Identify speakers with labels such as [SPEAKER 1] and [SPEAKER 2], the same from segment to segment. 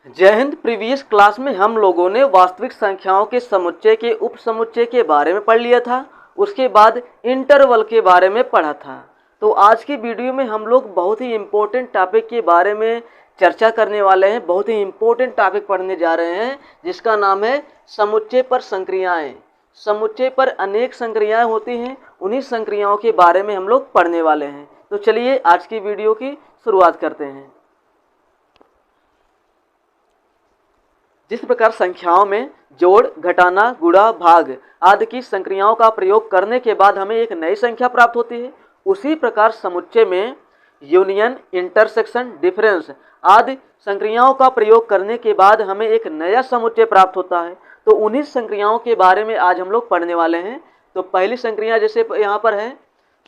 [SPEAKER 1] जय Hind. Previous class में हम लोगों ने वास्तविक संख्याओं के समुच्चय के उपसमुच्चय के बारे में पढ़ लिया था। उसके बाद इंटरवल के बारे में पढ़ा था। तो आज की वीडियो में हम लोग बहुत ही इम्पोर्टेंट टॉपिक के बारे में चर्चा करने वाले हैं। बहुत ही इम्पोर्टेंट टॉपिक पढ़ने जा रहे हैं जिसका नाम है समुच्चय पर संक्रियाएं। समुच्चय पर अनेक संक्रियाएं होती हैं, उन्हीं संक्रियाओं के बारे में हम लोग पढ़ने वाले हैं। तो चलिए आज की वीडियो की शुरुआत करते हैं। जिस प्रकार संख्याओं में जोड़, घटाना, गुणा, भाग आदि की संक्रियाओं का प्रयोग करने के बाद हमें एक नई संख्या प्राप्त होती है, उसी प्रकार समुच्चय में यूनियन, इंटरसेक्शन, डिफरेंस आदि संक्रियाओं का प्रयोग करने के बाद हमें एक नया समुच्चय प्राप्त होता है। तो उन्हीं संक्रियाओं के बारे में आज हम लोग पढ़ने वाले हैं। तो पहली संक्रिया जैसे यहाँ पर है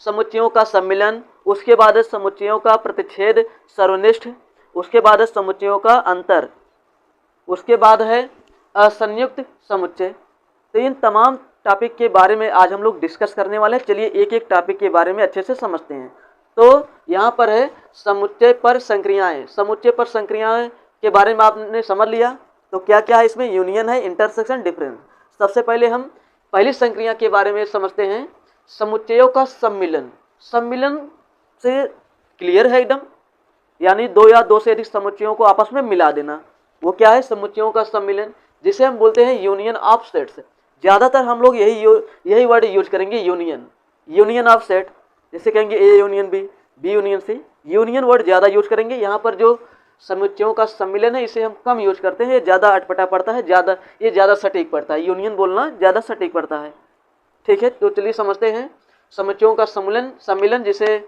[SPEAKER 1] समुच्चयों का सम्मिलन, उसके बाद है समुच्चयों का प्रतिच्छेद सर्वनिष्ठ, उसके बाद है समुच्चयों का अंतर, उसके बाद है असंयुक्त समुच्चय। तो इन तमाम टॉपिक के बारे में आज हम लोग डिस्कस करने वाले हैं। चलिए एक एक टॉपिक के बारे में अच्छे से समझते हैं। तो यहाँ पर है समुच्चय पर संक्रियाएं। समुच्चय पर संक्रियाएं के बारे में आपने समझ लिया। तो क्या क्या है इसमें? यूनियन है, इंटरसेक्शन, डिफरेंस। सबसे पहले हम पहली संक्रिया के बारे में समझते हैं, समुच्चयों का सम्मिलन। सम्मिलन से क्लियर है एकदम, यानी दो या दो से अधिक समुच्चयों को आपस में मिला देना। वो क्या है? समुच्चयों का सम्मिलन, जिसे हम बोलते हैं यूनियन ऑफ सेट्स। ज़्यादातर हम लोग यही वर्ड यूज करेंगे, यूनियन, यूनियन ऑफ सेट। जैसे कहेंगे A union B, B union C, union word ज़्यादा यूज करेंगे। यहाँ पर जो समुच्चयों का सम्मिलन है इसे हम कम यूज करते हैं, ये ज़्यादा अटपटा पड़ता है, ये ज़्यादा सटीक पड़ता है। यूनियन बोलना ज़्यादा सटीक पड़ता है। ठीक है, तो चलिए समझते हैं समुच्चयों का सम्मिलन जिसे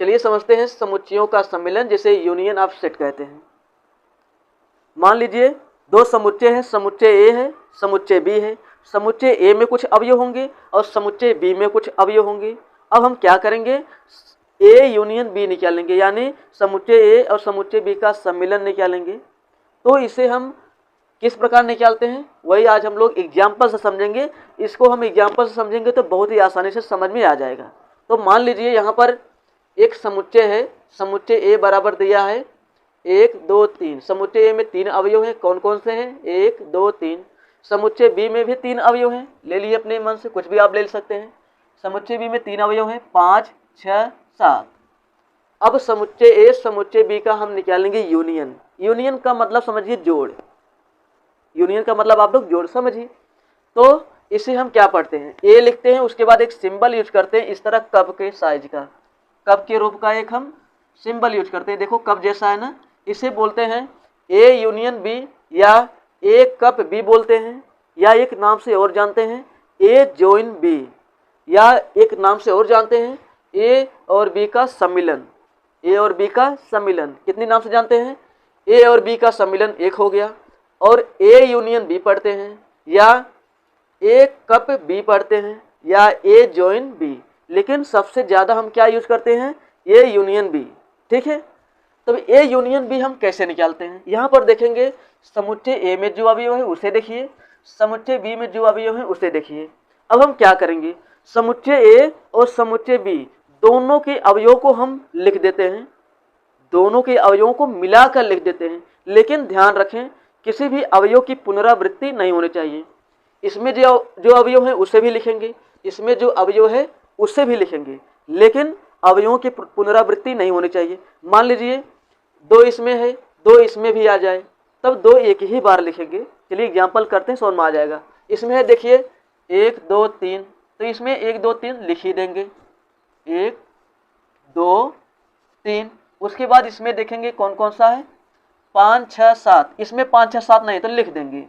[SPEAKER 1] चलिए समझते हैं समुच्चयों का सम्मिलन जिसे यूनियन ऑफ सेट कहते हैं। मान लीजिए दो समुच्चय हैं, समुच्चय ए है, समुच्चय बी है। समुच्चय ए में कुछ अवयव होंगे और समुच्चय बी में कुछ अवयव होंगे। अब हम क्या करेंगे? ए यूनियन बी निकालेंगे, यानी समुच्चय ए और समुच्चय बी का सम्मिलन निकालेंगे। तो इसे हम किस प्रकार निकालते हैं वही आज हम लोग एग्जाम्पल से समझेंगे। इसको हम एग्जाम्पल से समझेंगे तो बहुत ही आसानी से समझ में आ जाएगा। तो मान लीजिए यहाँ पर एक समुच्चय है, समुच्चय ए बराबर दिया है 1 2 3। समुच्चय ए में 3 अवयव हैं। कौन कौन से हैं? 1 2 3। समुच्चय बी में भी 3 अवयव हैं। ले लिए अपने मन से, कुछ भी आप ले सकते हैं। समुच्चय बी में 3 अवयव हैं, 5 6 7। अब समुच्चय ए समुच्चय बी का हम निकालेंगे यूनियन। यूनियन का मतलब समझिए जोड़। यूनियन का मतलब आप लोग जोड़ समझिए। तो इसे हम क्या पढ़ते हैं? ए लिखते हैं, उसके बाद एक सिंबल यूज करते हैं इस तरह कप के साइज का, कप के रूप का एक हम सिंबल यूज करते हैं। देखो कप जैसा है ना, इसे बोलते हैं ए यूनियन बी, या ए कप बी बोलते हैं, या एक नाम से और जानते हैं ए जॉइन बी, या एक नाम से और जानते हैं ए और बी का सम्मिलन। ए और बी का सम्मिलन कितने नाम से जानते हैं? ए और बी का सम्मिलन एक हो गया। और ए यूनियन बी पढ़ते हैं, या ए कप बी पढ़ते हैं, या ए जॉइन बी। लेकिन सबसे ज़्यादा हम क्या यूज करते हैं? A union B. ठीक है, तो ए यूनियन बी हम कैसे निकालते हैं? यहाँ पर देखेंगे समुच्चय ए में जो अवयव है उसे देखिए, समुच्चय बी में जो अवयव है उसे देखिए। अब हम क्या करेंगे? समुच्चय ए और समुच्चय बी दोनों के अवयवों को हम लिख देते हैं, दोनों के अवयवों को मिलाकर लिख देते हैं। लेकिन ध्यान रखें किसी भी अवयव की पुनरावृत्ति नहीं होनी चाहिए। इसमें जो अवयव है उसे भी लिखेंगे, इसमें जो अवयव है उसे भी लिखेंगे, लेकिन अवयवों की पुनरावृत्ति नहीं होनी चाहिए। मान लीजिए 2 इसमें है, 2 इसमें भी आ जाए, तब 2 एक ही बार लिखेंगे। चलिए एग्जाम्पल करते हैं, समझ में आ जाएगा। इसमें है देखिए 1 2 3, तो इसमें 1 2 3 लिख ही देंगे, 1 2 3। उसके बाद इसमें देखेंगे कौन कौन सा है, 5 6 7। इसमें 5 6 7 नहीं तो लिख देंगे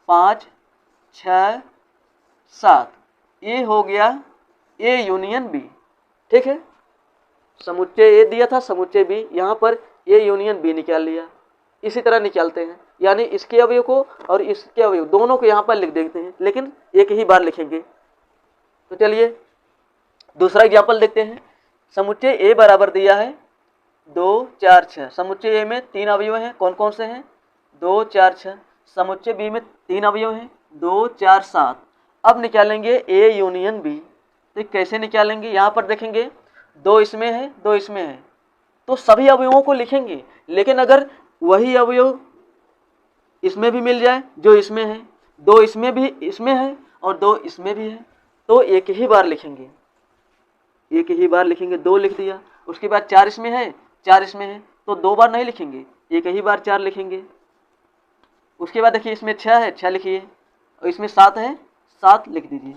[SPEAKER 1] 5 6 7। ये हो गया ए यूनियन बी। ठीक है, समुच्चय ए दिया था, समुच्चय बी, यहाँ पर ए यूनियन बी निकाल लिया। इसी तरह निकालते हैं, यानी इसके अवयव को और इसके अवयव दोनों को यहाँ पर लिख देते हैं, लेकिन एक ही बार लिखेंगे। तो चलिए दूसरा एग्जाम्पल देखते हैं। समुच्चय ए बराबर दिया है 2 4 6। समुच्चय ए में 3 अवयव हैं। कौन कौन से हैं? 2 4 6। समुच्चय बी में 3 अवयव हैं, 2 4 7। अब निकालेंगे ए यूनियन बी। तो कैसे निकालेंगे? यहाँ पर देखेंगे 2 इसमें है, 2 इसमें है, तो सभी अवयवों को लिखेंगे। लेकिन अगर वही अवयव इसमें भी मिल जाए जो इसमें है, 2 इसमें भी इसमें है और 2 इसमें भी है, तो एक ही बार लिखेंगे, एक ही बार लिखेंगे। 2 लिख दिया, उसके बाद 4 इसमें है, 4 इसमें है, तो 2 बार नहीं लिखेंगे, एक ही बार 4 लिखेंगे। उसके बाद देखिए इसमें 6 है, 6 लिखिए, और इसमें 7 है, 7 लिख दीजिए।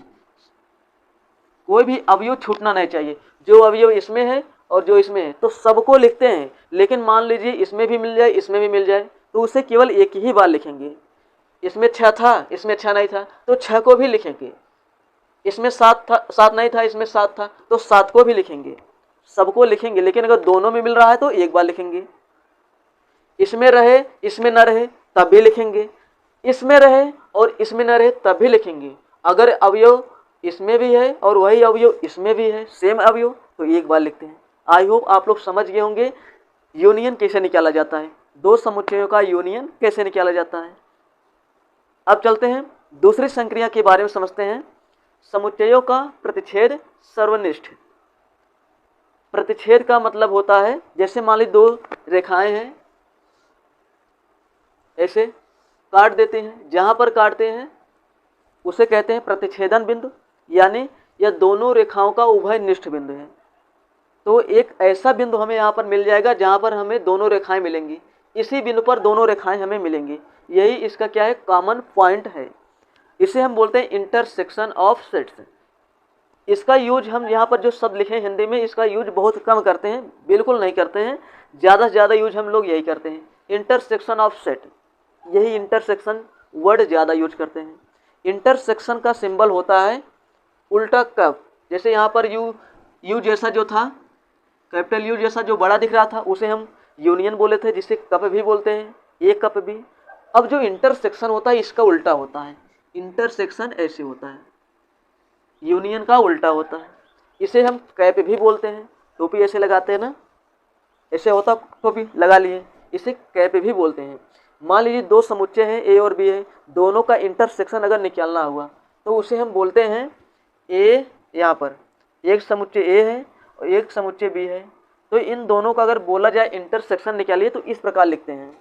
[SPEAKER 1] कोई भी अवयव छूटना नहीं चाहिए, जो अवयव इसमें है और जो इसमें है तो सबको लिखते हैं। लेकिन मान लीजिए इसमें भी मिल जाए, इसमें भी मिल जाए, तो उसे केवल एक ही बार लिखेंगे। इसमें 6 था, इसमें 6 नहीं था, तो 6 को भी लिखेंगे। इसमें 7 था, 7 नहीं था, इसमें 7 था, तो 7 को भी लिखेंगे। सबको लिखेंगे, लेकिन अगर दोनों में मिल रहा है तो एक बार लिखेंगे। इसमें रहे, इसमें न रहे, तब भी लिखेंगे। इसमें रहे और इसमें न रहे, तब भी लिखेंगे। अगर अवयव इसमें भी है और वही अवयव इसमें भी है, सेम अवयव, तो एक बार लिखते हैं। आई होप आप लोग समझ गए होंगे यूनियन कैसे निकाला जाता है, 2 समुच्चयों का यूनियन कैसे निकाला जाता है। अब चलते हैं दूसरी संक्रिया के बारे में समझते हैं, समुच्चयों का प्रतिच्छेद सर्वनिष्ठ। प्रतिच्छेद का मतलब होता है, जैसे मान ली 2 रेखाएं हैं, ऐसे काट देते हैं, जहां पर काटते हैं उसे कहते हैं प्रतिच्छेदन बिंदु, यानी यह दोनों रेखाओं का उभयनिष्ठ बिंदु है। तो एक ऐसा बिंदु हमें यहाँ पर मिल जाएगा जहाँ पर हमें दोनों रेखाएं मिलेंगी, इसी बिंदु पर दोनों रेखाएं हमें मिलेंगी, यही इसका क्या है, कॉमन पॉइंट है। इसे हम बोलते हैं इंटरसेक्शन ऑफ सेट्स। इसका यूज हम यहाँ पर जो शब्द लिखे हैं हिंदी में, इसका यूज बहुत कम करते हैं, बिल्कुल नहीं करते हैं, ज़्यादा से ज़्यादा यूज हम लोग यही करते हैं, इंटरसेक्शन ऑफ सेट, यही इंटरसेक्शन वर्ड ज़्यादा यूज करते हैं। इंटरसेक्शन का सिंबल होता है उल्टा कप, जैसे यहाँ पर यू जैसा जो था, कैपिटल यू जैसा जो बड़ा दिख रहा था, उसे हम यूनियन बोले थे, जिसे कप भी बोलते हैं, एक कप भी। अब जो इंटरसेक्शन होता है इसका उल्टा होता है, इंटरसेक्शन ऐसे होता है, यूनियन का उल्टा होता है। इसे हम कैप भी बोलते हैं, टोपी ऐसे लगाते हैं ना, ऐसे होता टोपी लगा लिए, इसे कैप भी बोलते हैं। मान लीजिए 2 समुच्चय हैं, ए और बी है, दोनों का इंटरसेक्शन अगर निकालना हुआ तो उसे हम बोलते हैं ए, यहाँ पर एक समुच्चय ए है और एक समुच्चय बी है, तो इन दोनों का अगर बोला जाए इंटरसेक्शन निकालिए तो इस प्रकार लिखते हैं,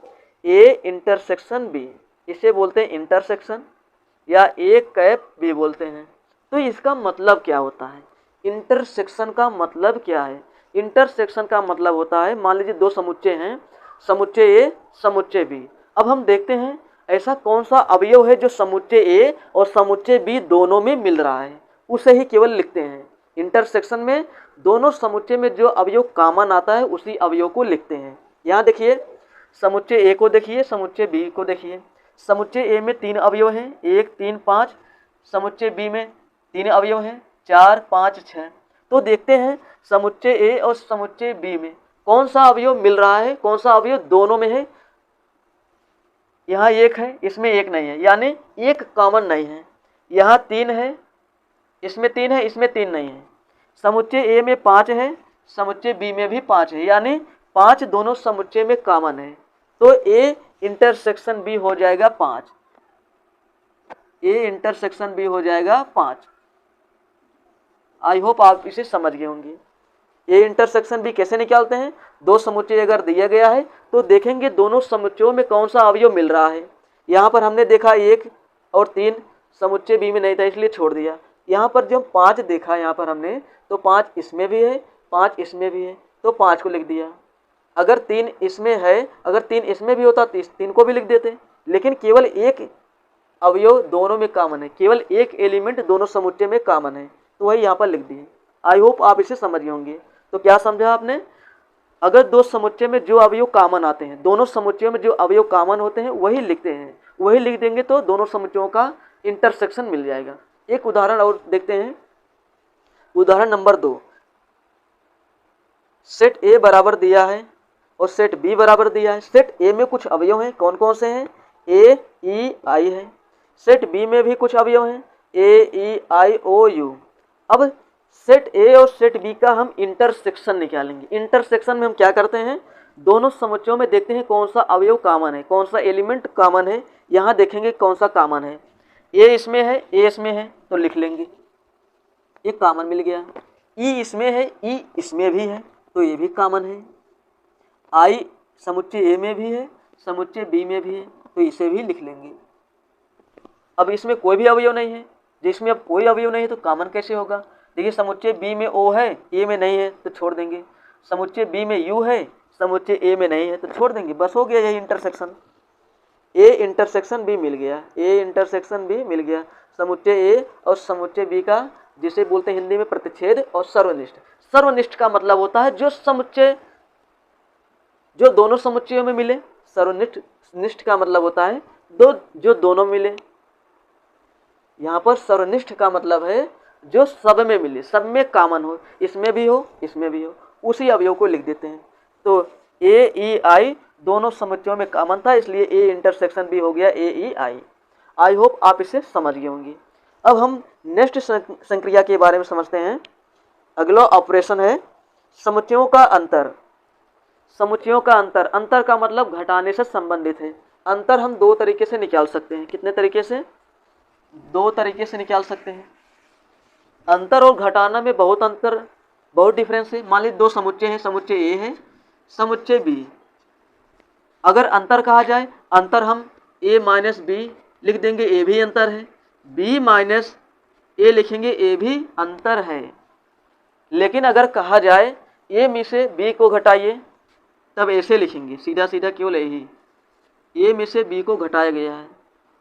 [SPEAKER 1] ए इंटरसेक्शन बी, इसे बोलते हैं इंटरसेक्शन, या ए कैप बी बोलते हैं। तो इसका मतलब क्या होता है, इंटरसेक्शन का मतलब क्या है? इंटरसेक्शन का मतलब होता है, मान लीजिए 2 समुच्चय हैं, समुच्चय ए समुच्चय बी। अब हम देखते हैं ऐसा कौन सा अवयव है जो समुच्चय ए और समुच्चय बी दोनों में मिल रहा है, उसे ही केवल लिखते हैं। इंटरसेक्शन में दोनों समुच्चय में जो अवयव कॉमन आता है उसी अवयव को लिखते हैं। यहाँ देखिए समुच्चय ए को देखिए, समुच्चय बी को देखिए। समुच्चय ए में 3 अवयव हैं, 1 3 5, समुच्चय बी में 3 अवयव हैं, 4 5 6। तो देखते हैं समुच्चय ए और समुच्चय बी में कौन सा अवयव मिल रहा है, कौन सा अवयव दोनों में है। यहाँ 1 है, इसमें 1 नहीं है, यानी 1 कॉमन नहीं है। यहाँ 3 है, इसमें 3 है, इसमें 3 नहीं है। समुच्चय ए में 5 है, समुच्चय बी में भी 5 है, यानी 5 दोनों समुच्चय में कॉमन है। तो ए इंटरसेक्शन बी हो जाएगा 5, ए इंटरसेक्शन बी हो जाएगा 5। आई होप आप इसे समझ गए होंगे। ए इंटरसेक्शन बी कैसे निकालते हैं, 2 समुच्चय अगर दिया गया है तो देखेंगे दोनों समुच्चयों में कौन सा अवयव मिल रहा है। यहाँ पर हमने देखा 1 और 3 समुच्चय बी में नहीं था इसलिए छोड़ दिया। यहाँ पर जो 5 देखा यहाँ पर हमने, तो 5 इसमें भी है, 5 इसमें भी है, तो 5 को लिख दिया। अगर 3 इसमें है, अगर 3 इसमें भी होता तो 3 को भी लिख देते, लेकिन केवल 1 अवयव दोनों में कॉमन है, केवल 1 एलिमेंट दोनों समुच्चय में कॉमन है, तो वही यहाँ पर लिख दिए। आई होप आप इसे समझ गए होंगे। तो क्या समझा आपने, अगर 2 समुच्चय में जो अवयव कॉमन आते हैं, दोनों समुच्चयों में जो अवयव कॉमन होते हैं वही लिखते हैं, वही लिख देंगे तो दोनों समुच्चयों का इंटरसेक्शन मिल जाएगा। एक उदाहरण और देखते हैं, उदाहरण नंबर 2। सेट ए बराबर दिया है और सेट बी बराबर दिया है। सेट ए में कुछ अवयव हैं, कौन कौन से हैं, ए ई आई है। सेट बी में भी कुछ अवयव हैं, ए ई आई ओ यू। अब सेट ए और सेट बी का हम इंटरसेक्शन निकालेंगे। इंटरसेक्शन में हम क्या करते हैं, दोनों समुच्चयों में देखते हैं कौन सा अवयव कॉमन है, कौन सा एलिमेंट कॉमन है। यहाँ देखेंगे कौन सा कॉमन है, ए इसमें है, ए इसमें है, तो लिख लेंगे, ये कॉमन मिल गया। ई इसमें है, ई इसमें भी है, तो ये भी कॉमन है। आई समुच्चय ए में भी है, समुच्चय बी में भी है, तो इसे भी लिख लेंगे। अब इसमें कोई भी अवयव नहीं है, जिसमें अब कोई अवयव नहीं है तो कॉमन कैसे होगा? देखिए समुच्चय बी में ओ है, ए में नहीं है तो छोड़ देंगे। समुच्चय बी में यू है, समुच्चय ए में नहीं है तो छोड़ देंगे। बस हो गया यही इंटरसेक्शन। ए इंटरसेक्शन बी मिल गया, ए इंटरसेक्शन बी मिल गया। समुच्चय ए और समुच्चय बी का, जिसे बोलते हैं हिंदी में प्रतिच्छेद और सर्वनिष्ठ। सर्वनिष्ठ का मतलब होता है जो समुच्चय जो दोनों समुच्चयों में मिले। सर्वनिष्ठ का मतलब होता है जो दोनों मिले। यहाँ पर सर्वनिष्ठ का मतलब है जो सब में मिले, सब में कॉमन हो, इसमें भी हो इसमें भी हो, उसी अवयव को लिख देते हैं। तो ए ई आई दोनों समुच्चयों में कॉमन था, इसलिए ए इंटरसेक्शन भी हो गया ए ई आई। आई होप आप इसे समझ गए होंगे। अब हम नेक्स्ट संक्रिया के बारे में समझते हैं। अगला ऑपरेशन है समुच्चयों का अंतर। समुच्चयों का अंतर, अंतर का मतलब घटाने से संबंधित है। अंतर हम दो तरीके से निकाल सकते हैं। कितने तरीके से? दो तरीके से निकाल सकते हैं। अंतर और घटाना में बहुत डिफरेंस है। मान लीजिए दो समुच्चय हैं, समुच्चय ए है, समुच्चय बी। अगर अंतर कहा जाए, अंतर हम ए माइनस बी लिख देंगे, ए भी अंतर है। बी माइनस ए लिखेंगे, ए भी अंतर है। लेकिन अगर कहा जाए ए में से बी को घटाइए, तब ऐसे लिखेंगे, सीधा सीधा केवल यही, ए में से बी को घटाया गया है।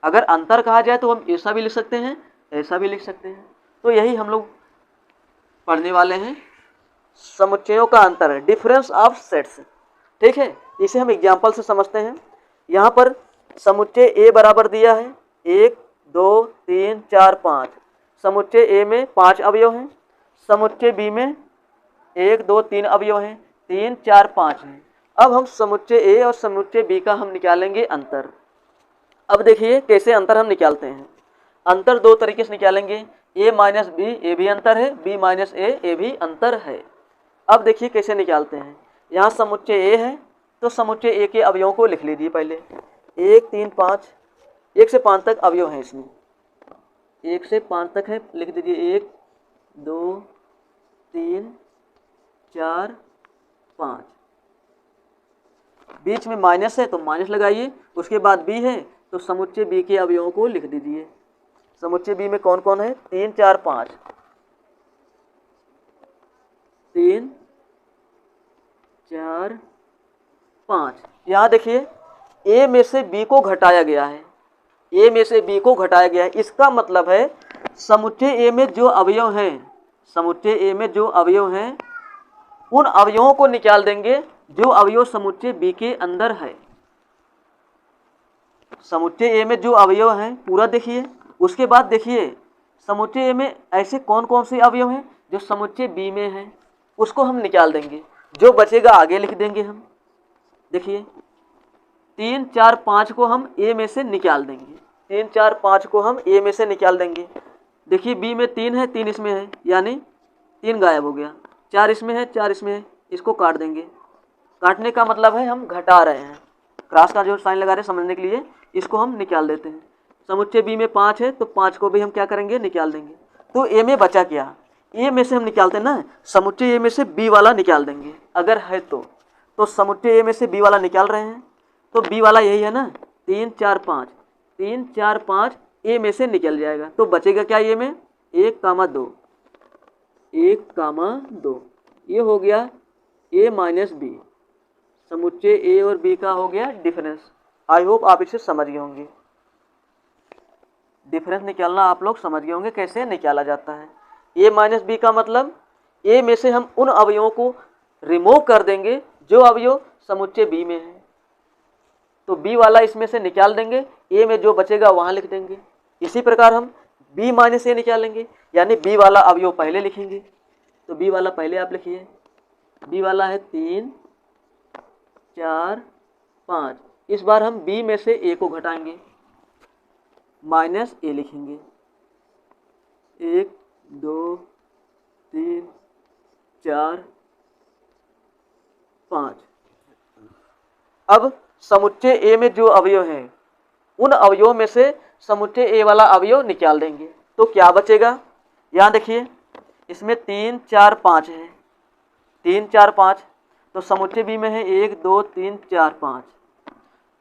[SPEAKER 1] अगर अंतर कहा जाए तो हम ऐसा भी लिख सकते हैं, ऐसा भी लिख सकते हैं। तो यही हम लोग पढ़ने वाले हैं, समुच्चयों का अंतर, डिफरेंस ऑफ सेट्स। ठीक है, इसे हम एग्जाम्पल से समझते हैं। यहाँ पर समुच्चय ए बराबर दिया है 1 2 3 4 5। समुच्चय ए में 5 अवयव हैं, समुच्चय बी में 1 2 3 अवयव हैं, 3 4 5 हैं। अब हम समुच्चय ए और समुच्चय बी का हम निकालेंगे अंतर। अब देखिए कैसे अंतर हम निकालते हैं। अंतर दो तरीके से निकालेंगे, ए माइनस बी, ए भी अंतर है, बी माइनस ए भी अंतर है। अब देखिए कैसे निकालते हैं। यहाँ समुच्चय ए है तो समुच्चय ए के अवयवों को लिख लीजिए पहले। 1 3 5, 1 से 5 तक अवयव हैं इसमें, 1 से 5 तक है, लिख दीजिए 1 2 3 4 5। बीच में माइनस है तो माइनस लगाइए, उसके बाद बी है तो समुच्चय बी के अवयवों को लिख दीजिए। समुच्चय बी में कौन कौन है? 3 4 5, 3 4 5। यहाँ देखिए ए में से बी को घटाया गया है, ए में से बी को घटाया गया है। इसका मतलब है समुच्चय ए में जो अवयव हैं, समुच्चय ए में जो अवयव हैं उन अवयवों को निकाल देंगे जो अवयव समुच्चय बी के अंदर है। समुच्चय ए में जो अवयव हैं पूरा देखिए, उसके बाद देखिए समुच्चय ए में ऐसे कौन कौन से अवयव हैं जो समुच्चय बी में हैं, उसको हम निकाल देंगे। जो बचेगा आगे लिख देंगे हम। देखिए 3 4 5 को हम ए में से निकाल देंगे, 3 4 5 को हम ए में से निकाल देंगे। देखिए बी में 3 है, 3 इसमें है, यानी 3 गायब हो गया। 4 इसमें है, 4 इसमें है, इसको काट देंगे। काटने का मतलब है हम घटा रहे हैं, क्रॉस का जो साइन लगा रहे हैं समझने के लिए, इसको हम निकाल देते हैं। समुच्चय बी में 5 है तो 5 को भी हम क्या करेंगे? निकाल देंगे। तो ए में बचा क्या? ए में से हम निकालते हैं ना, समुच्चय ए में से बी वाला निकाल देंगे अगर है तो समुच्चय ए में से बी वाला निकाल रहे हैं तो बी वाला यही है ना, 3 4 5, 3 4 5 ए में से निकल जाएगा। तो बचेगा क्या ए में? 1 2, 1 2। ये हो गया ए माइनस बी। समुच्चय ए और बी का हो गया डिफरेंस। आई होप आप इसे समझ गए होंगे। डिफरेंस निकालना आप लोग समझ गए होंगे कैसे निकाला जाता है। ए माइनस बी का मतलब ए में से हम उन अवयवों को रिमूव कर देंगे जो अवयव समुच्चय बी में है, तो बी वाला इसमें से निकाल देंगे, ए में जो बचेगा वहाँ लिख देंगे। इसी प्रकार हम बी माइनस ए निकालेंगे, यानी बी वाला अवयव पहले लिखेंगे। तो बी वाला पहले आप लिखिए, बी वाला है 3 4 5। इस बार हम बी में से ए को घटाएंगे, माइनस ए लिखेंगे। 1 2 3 4 5। अब समुच्चय ए में जो अवयव हैं उन अवयवों में से समुच्चय ए वाला अवयव निकाल देंगे। तो क्या बचेगा? यहाँ देखिए इसमें 3 4 5 है, 3 4 5। तो समुच्चय बी में है 1 2 3 4 5,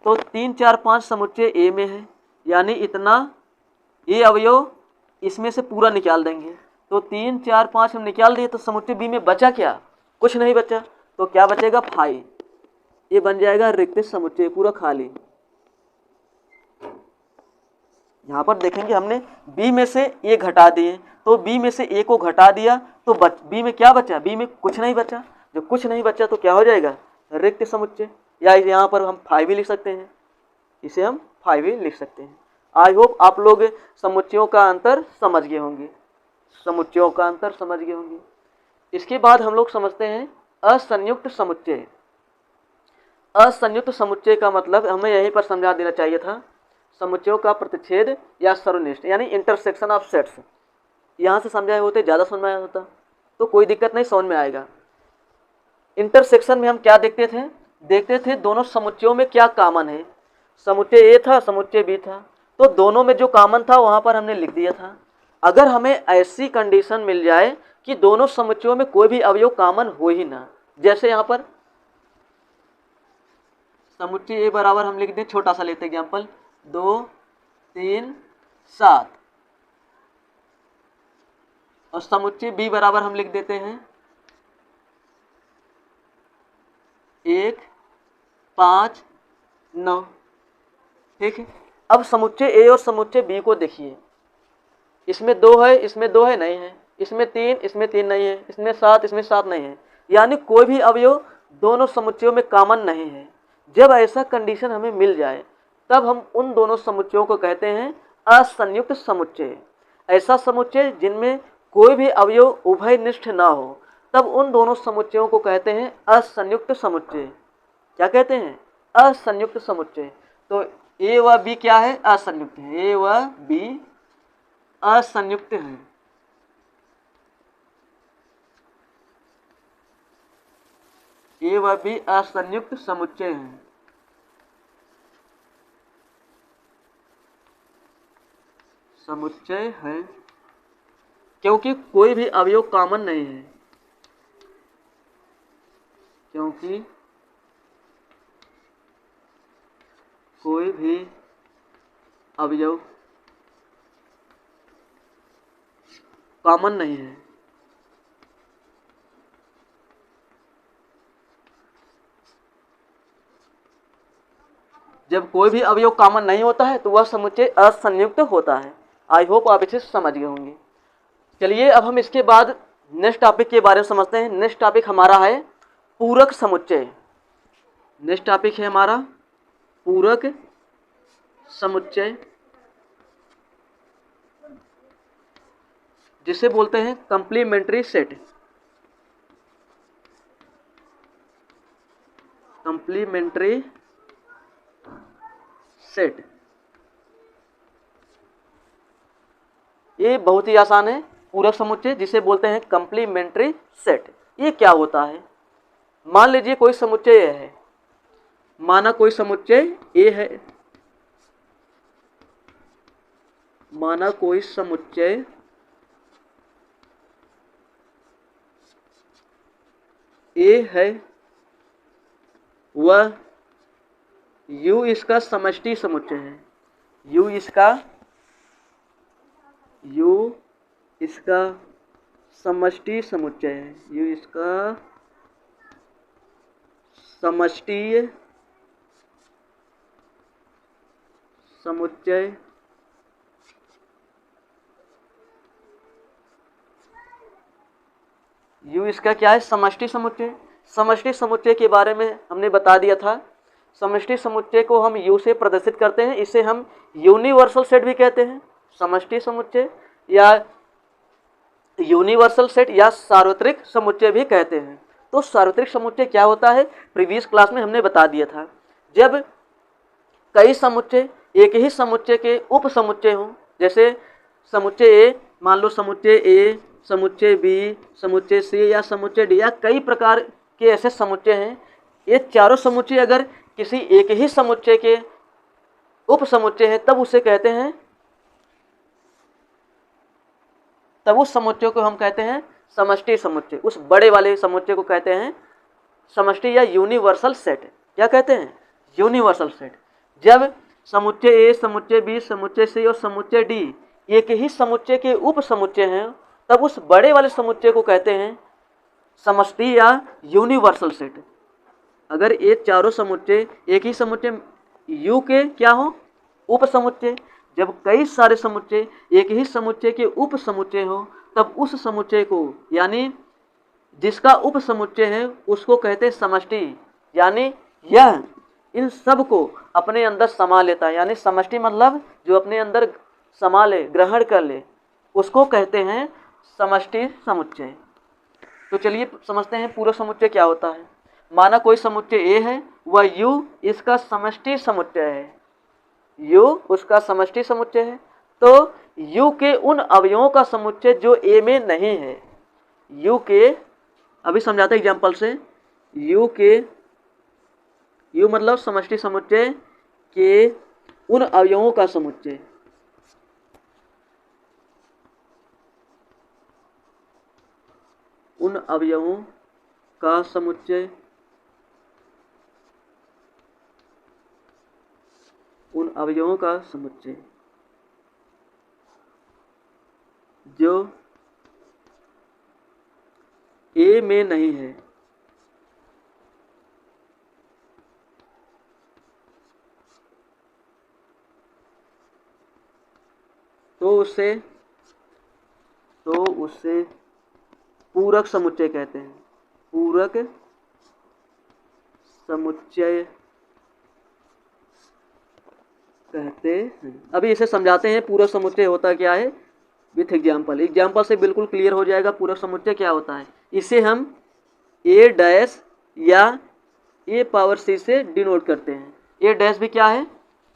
[SPEAKER 1] तो 3 4 5 समुच्चय ए में है, यानी इतना ये अवयव इसमें से पूरा निकाल देंगे। तो 3 4 5 हम निकाल दिए, तो समुच्चय बी में बचा क्या? कुछ नहीं बचा। तो क्या बचेगा? 5। ये बन जाएगा रिक्त समुच्चय, पूरा खाली। यहाँ पर देखेंगे हमने बी में से ए घटा दिए, तो बी में से ए को घटा दिया तो बी में क्या बचा? बी में कुछ नहीं बचा। जब कुछ नहीं बचा तो क्या हो जाएगा? रिक्त समुच्चय, या यहाँ पर हम 5 भी लिख सकते हैं, इसे हम 5 भी लिख सकते हैं। आई होप आप लोग समुच्चयों का अंतर समझ गए होंगे, समुच्चयों का अंतर समझ गए होंगे। इसके बाद हम लोग समझते हैं असंयुक्त समुच्चय। असंयुक्त समुच्चय का मतलब हमें यहीं पर समझा देना चाहिए था, समुच्चयों का प्रतिच्छेद या सर्वनिष्ठ, यानी इंटरसेक्शन ऑफ सेट्स। यहाँ से समझाए होते ज़्यादा समझ में आया होता, तो कोई दिक्कत नहीं, समझ में आएगा। इंटरसेक्शन में हम क्या देखते थे? देखते थे दोनों समुच्चयों में क्या कॉमन है। समुच्चय ए था, समुच्चय बी था, तो दोनों में जो कॉमन था वहाँ पर हमने लिख दिया था। अगर हमें ऐसी कंडीशन मिल जाए कि दोनों समुच्चयों में कोई भी अवयव कॉमन हो ही ना, जैसे यहाँ पर समुच्चय ए बराबर हम लिख दें, छोटा सा लेते एग्जाम्पल 2 3 7, और समुच्चय बी बराबर हम लिख देते हैं 1 5 9। ठीक है, अब समुच्चय ए और समुच्चय बी को देखिए, इसमें 2 है, इसमें 2 है, नहीं है, इसमें 3, इसमें 3 नहीं है, इसमें 7, इसमें 7 नहीं है, यानी कोई भी अवयव दोनों समुच्चयों में कॉमन नहीं है। जब ऐसा कंडीशन हमें मिल जाए तब हम उन दोनों समुच्चयों को कहते हैं असंयुक्त समुच्चय। ऐसा समुच्चय जिनमें कोई भी अवयव उभयनिष्ठ ना हो, तब उन दोनों समुच्चयों को कहते हैं असंयुक्त समुच्चय। क्या कहते हैं? असंयुक्त समुच्चय। तो ए व बी क्या है? असंयुक्त है। ए व बी असंयुक्त है। ए व बी असंयुक्त समुच्चय है। समुच्चय है क्योंकि कोई भी अवयव कॉमन नहीं है, क्योंकि कोई भी अवयव कॉमन नहीं है। जब कोई भी अवयव कॉमन नहीं होता है तो वह समुच्चय असंयुक्त होता है। आई होप आप इसे समझ गए होंगे। चलिए अब हम इसके बाद नेक्स्ट टॉपिक के बारे में समझते हैं। नेक्स्ट टॉपिक हमारा है पूरक समुच्चय। नेक्स्ट टॉपिक है हमारा पूरक समुच्चय, जिसे बोलते हैं कंप्लीमेंट्री सेट। कंप्लीमेंट्री सेट ये बहुत ही आसान है। पूरक समुच्चय जिसे बोलते हैं कंप्लीमेंट्री सेट। ये क्या होता है? मान लीजिए कोई समुच्चय ए है, माना कोई समुच्चय ए है, माना कोई समुच्चय ए है, वह U इसका समष्टि समुच्चय है। U इसका समष्टि समुच्चय है। U इसका समष्टि समुच्चय U इसका क्या है? समष्टि समुच्चय। समष्टि समुच्चय के बारे में हमने बता दिया था। समष्टि समुच्चय को हम U से प्रदर्शित करते हैं, इसे हम यूनिवर्सल सेट भी कहते हैं। समष्टि समुच्चय या यूनिवर्सल सेट या सार्वत्रिक समुच्चय भी कहते हैं। तो सार्वत्रिक समुच्चय क्या होता है? प्रीवियस क्लास में हमने बता दिया था। जब कई समुच्चय एक ही समुच्चय के उप समुच्चय हों, जैसे समुच्चय ए, मान लो समुच्चय ए, समुच्चय बी, समुच्चय सी या समुच्चय डी, या कई प्रकार के ऐसे समुच्चय हैं। ये चारों समुच्चय अगर किसी एक ही समुच्चय के उप समुच्चय हैं, तब उसे कहते हैं, तब उस समुच्चय को हम कहते हैं समष्टि समुच्चय। उस बड़े वाले समुच्चय को कहते हैं समष्टि या यूनिवर्सल सेट। क्या कहते हैं? Universal set. जब समुच्चय ए, समुच्चय बी, समुच्चय सी और समुच्चय डी एक ही समुच्चय के उप समुच्चय हैं, तब उस बड़े वाले समुच्चय को कहते हैं समष्टि या यूनिवर्सल सेट। अगर ये चारों समुच्चय एक ही समुच्चय यू के क्या हो? उप समुच्चय। जब कई सारे समुच्चय एक ही समुच्चय के उप समुच्चय हो, तब उस समुच्चय को यानी जिसका उप समुच्चय है उसको कहते हैं समष्टि। यानी यह इन सब को अपने अंदर समा लेता है। यानी समष्टि मतलब जो अपने अंदर समा ले, ग्रहण कर ले, उसको कहते हैं समष्टि समुच्चय। तो चलिए समझते हैं पूरक समुच्चय क्या होता है। माना कोई समुच्चय ए है, वह यू इसका समष्टि समुच्चय है। यू उसका समष्टि समुच्चय है। तो यू के उन अवयवों का समुच्चय जो ए में नहीं है। यू के, अभी समझाते हैं एग्जाम्पल से। यू मतलब समष्टि समुच्चय के उन अवयवों का समुच्चय उन अवयवों का समुच्चय उन अवयवों का समुच्चय जो ए में नहीं है। तो उससे पूरक समुच्चय कहते हैं। पूरक समुच्चय कहते हैं। अभी इसे समझाते हैं पूरक समुच्चय होता क्या है विथ एग्जाम्पल। एग्जाम्पल से बिल्कुल क्लियर हो जाएगा पूरक समुच्चय क्या होता है। इसे हम ए डैश या ए पावर सी से डिनोट करते हैं। ए डैश भी क्या है?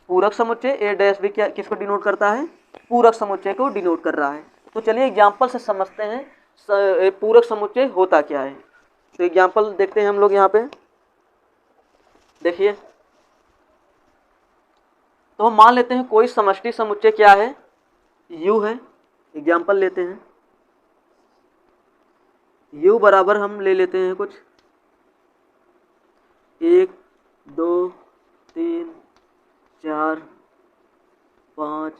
[SPEAKER 1] पूरक समुच्चय। ए डैश भी क्या किसको डिनोट करता है? पूरक समुच्चय को डिनोट कर रहा है। तो चलिए एग्जाम्पल से समझते हैं पूरक समुच्चय होता क्या है। तो एग्जाम्पल देखते हैं हम लोग यहाँ पे। देखिए, तो हम मान लेते हैं कोई समष्टि समुच्चय क्या है? यू है। एग्जाम्पल लेते हैं। यू बराबर हम ले लेते हैं कुछ 1 2 3 4 5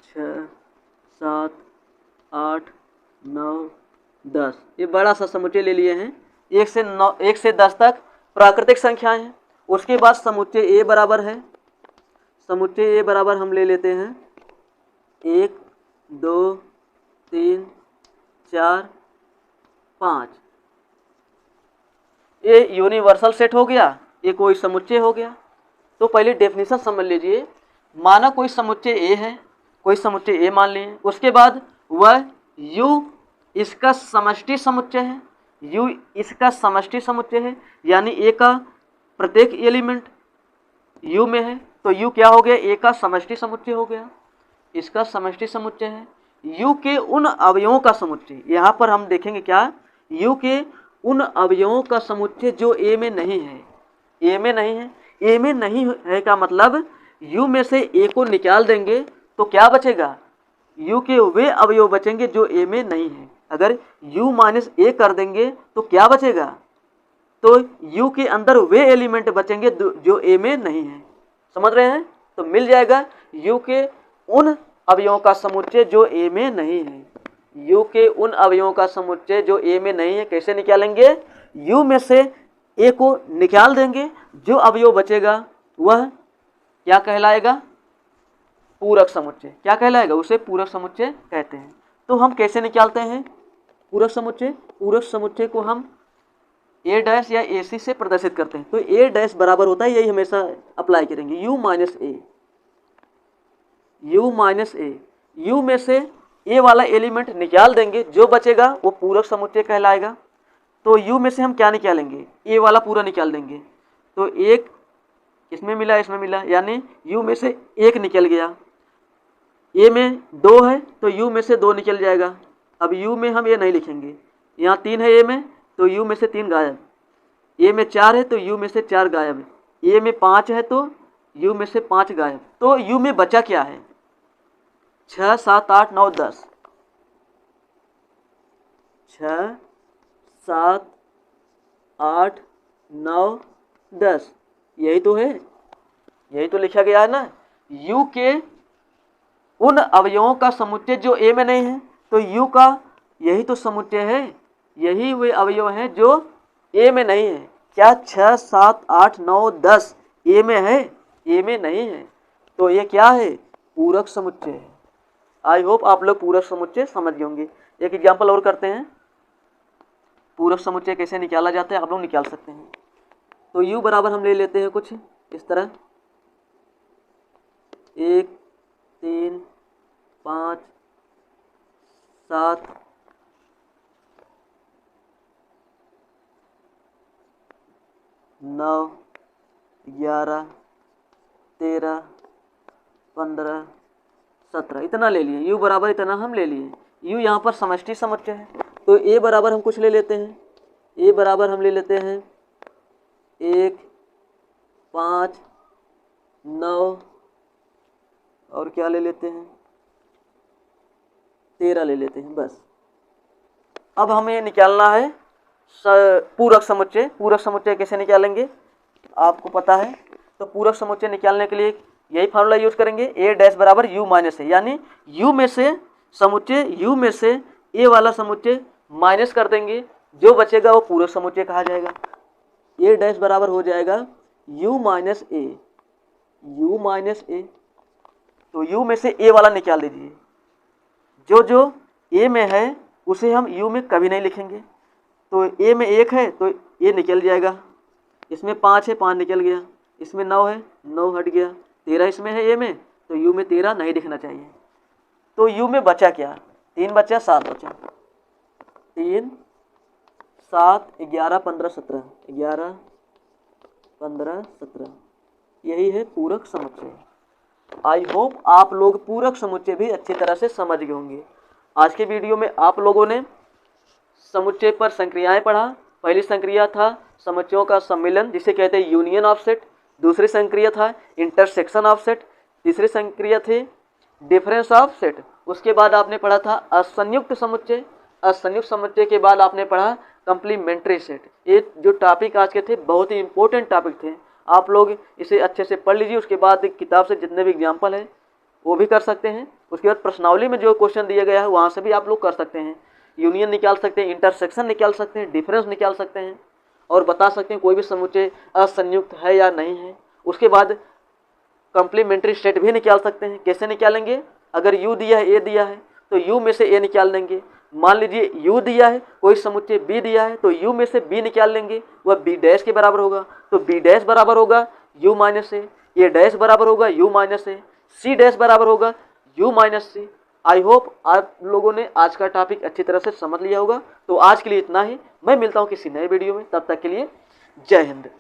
[SPEAKER 1] 6 7 8 9 10। ये बड़ा सा समुच्चय ले लिए हैं। 1 से 10 तक प्राकृतिक संख्याएं हैं। उसके बाद समुच्चय ए बराबर है। समुच्चय ए बराबर हम ले लेते हैं 1 2 3 4 5। ये यूनिवर्सल सेट हो गया, ये कोई समुच्चय हो गया। तो पहले डेफिनेशन समझ लीजिए। माना कोई समुच्चय ए है, कोई समुच्चय ए मान लिए, उसके बाद वह यू इसका समष्टि समुच्चय है। यू इसका समष्टि समुच्चय है, यानी ए का प्रत्येक एलिमेंट यू में है। तो यू क्या हो गया? ए का समष्टि समुच्चय हो गया। इसका समष्टि समुच्चय है। यू के उन अवयवों का समुच्चय, यहाँ पर हम देखेंगे क्या? यू के उन अवयवों का समुच्चय जो ए में नहीं है। ए में नहीं है। ए में नहीं है का मतलब यू में से ए को निकाल देंगे तो क्या बचेगा? यू के वे अवयव बचेंगे जो ए में नहीं है। अगर यू माइनस ए कर देंगे तो क्या बचेगा? तो यू के अंदर वे एलिमेंट बचेंगे जो ए में नहीं है। समझ रहे हैं? तो मिल जाएगा यू के उन अवयवों का समुच्चय जो ए में नहीं है। यू के उन अवयवों का समुच्चय जो ए में नहीं है कैसे निकालेंगे? यू में से ए को निकाल देंगे, जो अवयव बचेगा वह क्या कहलाएगा? पूरक समुच्चय। क्या कहलाएगा? उसे पूरक समुच्चय कहते हैं। तो हम कैसे निकालते हैं पूरक समुच्चय? पूरक समुच्चय को हम ए डैश या ए सी से प्रदर्शित करते हैं। तो ए डैश बराबर होता है, यही हमेशा अप्लाई करेंगे, you minus A. You minus A, you में से ए वाला एलिमेंट निकाल देंगे, जो बचेगा वो पूरक समुच्चय कहलाएगा। तो यू में से हम क्या निकालेंगे? ए वाला पूरा निकाल देंगे। तो एक इसमें मिला, इसमें मिला, यानी यू में से एक निकल गया। ए में 2 है तो यू में से 2 निकल जाएगा। अब यू में हम ये नहीं लिखेंगे। यहाँ 3 है ए में, तो यू में से 3 गायब। ए में 4 है तो यू में से 4 गायब। ए में 5 है तो यू में से 5 गायब। तो यू में बचा क्या है? 6 7 8 9 10। 6 7 8 9 10, यही तो है, यही तो लिखा गया है ना। u के उन अवयवों का समुच्चय जो a में नहीं है, तो u का यही तो समुच्चय है, यही वे अवयव हैं जो a में नहीं है। क्या 6 7 8 9 10 a में है? a में नहीं है, तो ये क्या है? पूरक समुच्चय है। आई होप आप लोग पूरक समुच्चय समझ गए होंगे। एक एग्जाम्पल और करते हैं, पूरक समुच्चय कैसे निकाला जाता है आप लोग निकाल सकते हैं। तो u बराबर हम ले लेते हैं कुछ इस तरह, 1 3 5 7 9 11 13 15 17, इतना ले लिए। u बराबर इतना हम ले लिए। u यहाँ पर समष्टि समुच्चय है, तो a बराबर हम कुछ ले लेते हैं। a बराबर हम ले लेते हैं 1 5 9 और क्या ले लेते हैं, 13 ले लेते हैं बस। अब हमें निकालना है पूरक समुच्चय। पूरक समुच्चय कैसे निकालेंगे आपको पता है, तो पूरक समुच्चय निकालने के लिए यही फार्मूला यूज करेंगे, a डैश बराबर u माइनस ए, यानी u में से समुच्चय, u में से a वाला समुच्चय माइनस कर देंगे, जो बचेगा वो पूरक समुच्चय कहा जाएगा। a डैश बराबर हो जाएगा u माइनस ए, u माइनस ए, तो u में से a वाला निकाल दीजिए। जो जो a में है उसे हम u में कभी नहीं लिखेंगे, तो a में 1 है तो a निकल जाएगा, इसमें 5 है 5 निकल गया, इसमें 9 है 9 हट गया, 13 इसमें है a में, तो u में 13 नहीं दिखना चाहिए। तो u में बचा क्या, 3 बचा 7 बचा, 3 7 11 15 17, 11 15 17, यही है पूरक समुच्चय। आई होप आप लोग पूरक समुच्चय भी अच्छी तरह से समझ गए होंगे। आज के वीडियो में आप लोगों ने समुच्चय पर संक्रियाएं पढ़ा। पहली संक्रिया था समुच्चयों का सम्मिलन जिसे कहते हैं यूनियन ऑफ सेट, दूसरी संक्रिया था इंटरसेक्शन ऑफ सेट, तीसरी संक्रिया थी डिफरेंस ऑफ सेट। उसके बाद आपने पढ़ा था असंयुक्त समुच्चय, असंयुक्त समुच्चय के बाद आपने पढ़ा कंप्लीमेंट्री सेट। ये जो टॉपिक आज के थे बहुत ही इंपॉर्टेंट टॉपिक थे, आप लोग इसे अच्छे से पढ़ लीजिए। उसके बाद किताब से जितने भी एग्जाम्पल हैं वो भी कर सकते हैं। उसके बाद प्रश्नावली में जो क्वेश्चन दिया गया है वहाँ से भी आप लोग कर सकते हैं, यूनियन निकाल सकते हैं, इंटरसेक्शन निकाल सकते हैं, डिफरेंस निकाल सकते हैं और बता सकते हैं कोई भी समुच्चय असंयुक्त है या नहीं है। उसके बाद कंप्लीमेंट्री सेट भी निकाल सकते हैं। कैसे निकालेंगे, अगर u दिया है a दिया है तो u में से a निकाल लेंगे। मान लीजिए u दिया है, कोई समुच्चय b दिया है तो u में से b निकाल लेंगे, वह b डैश के बराबर होगा, तो b डैश बराबर होगा u minus A, a dash बराबर होगा u minus A, c dash बराबर होगा u minus C. I hope आप लोगों ने आज का टॉपिक अच्छी तरह से समझ लिया होगा। तो आज के लिए इतना ही, मैं मिलता हूँ किसी नए वीडियो में, तब तक के लिए जय हिंद।